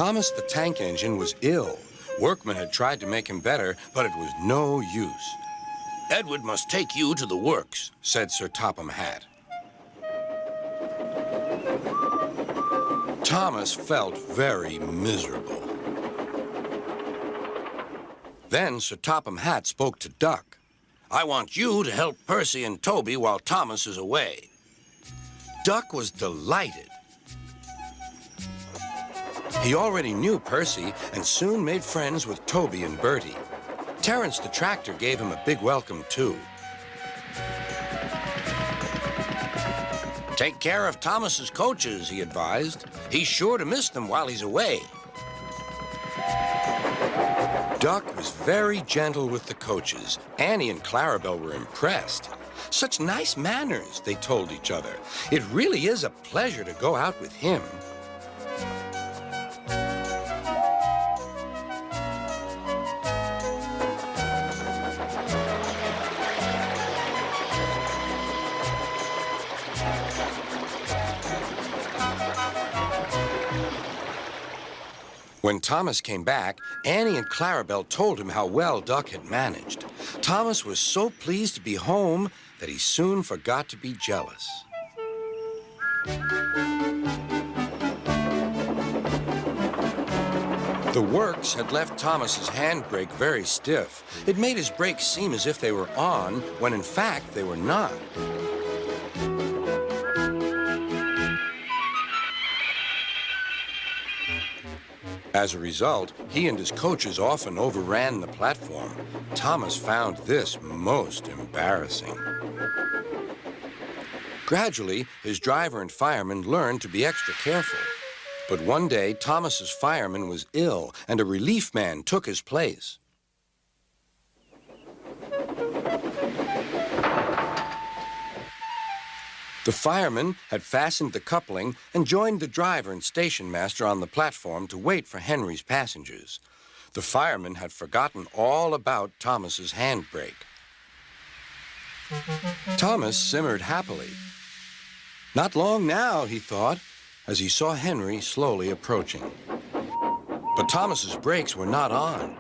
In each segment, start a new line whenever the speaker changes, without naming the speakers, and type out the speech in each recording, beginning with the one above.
Thomas the tank engine was ill. Workmen had tried to make him better, but it was no use. "Edward must take you to the works," said Sir Topham Hatt. Thomas felt very miserable. Then Sir Topham Hatt spoke to Duck. "I want you to help Percy and Toby while Thomas is away." Duck was delighted. He already knew Percy and soon made friends with Toby and Bertie. Terence the tractor gave him a big welcome, too. "Take care of Thomas's coaches," he advised. "He's sure to miss them while he's away." Duck was very gentle with the coaches. Annie and Clarabelle were impressed. "Such nice manners," they told each other. "It really is a pleasure to go out with him." When Thomas came back, Annie and Clarabelle told him how well Duck had managed. Thomas was so pleased to be home that he soon forgot to be jealous. The works had left Thomas's handbrake very stiff. It made his brakes seem as if they were on, when in fact they were not. As a result, he and his coaches often overran the platform. Thomas found this most embarrassing. Gradually, his driver and fireman learned to be extra careful. But one day, Thomas's fireman was ill, and a relief man took his place. The fireman had fastened the coupling and joined the driver and station master on the platform to wait for Henry's passengers. The fireman had forgotten all about Thomas's handbrake. Thomas simmered happily. Not long now, he thought, as he saw Henry slowly approaching. But Thomas's brakes were not on.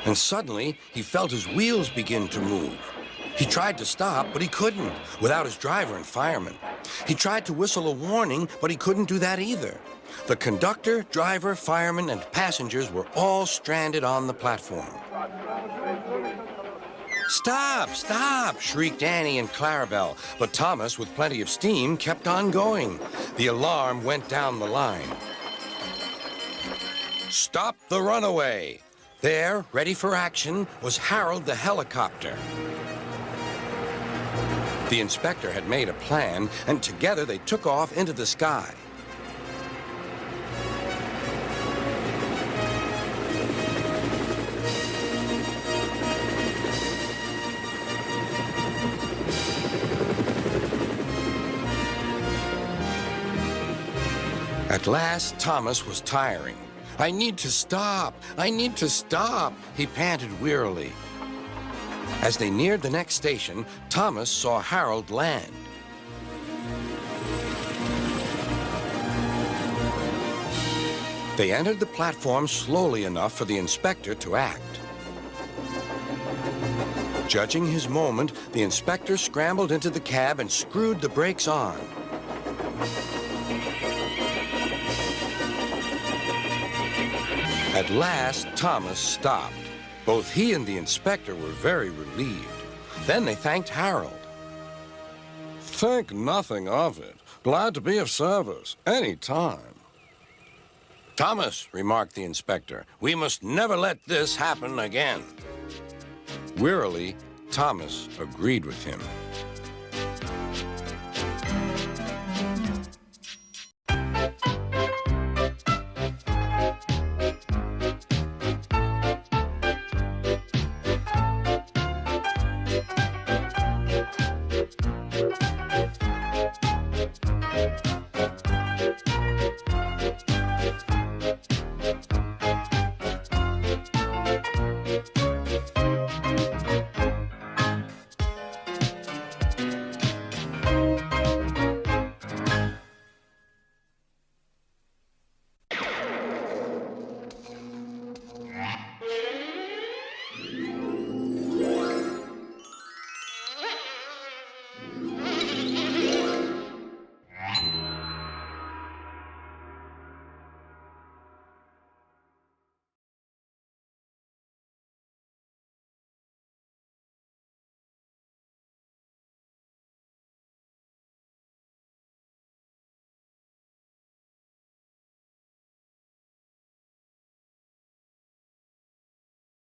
And suddenly, he felt his wheels begin to move. He tried to stop, but he couldn't, without his driver and fireman. He tried to whistle a warning, but he couldn't do that either. The conductor, driver, fireman, and passengers were all stranded on the platform. "Stop, stop!" shrieked Annie and Clarabelle, but Thomas, with plenty of steam, kept on going. The alarm went down the line. "Stop the Runaway!" There, ready for action, was Harold the helicopter. The inspector had made a plan, and together they took off into the sky. At last, Thomas was tiring. "I need to stop! I need to stop!" he panted wearily. As they neared the next station, Thomas saw Harold land. They entered the platform slowly enough for the inspector to act. Judging his moment, the inspector scrambled into the cab and screwed the brakes on. At last, Thomas stopped. Both he and the inspector were very relieved. Then they thanked Harold. "Think nothing of it. Glad to be of service, any time." "Thomas," remarked the inspector, "we must never let this happen again." Wearily, Thomas agreed with him.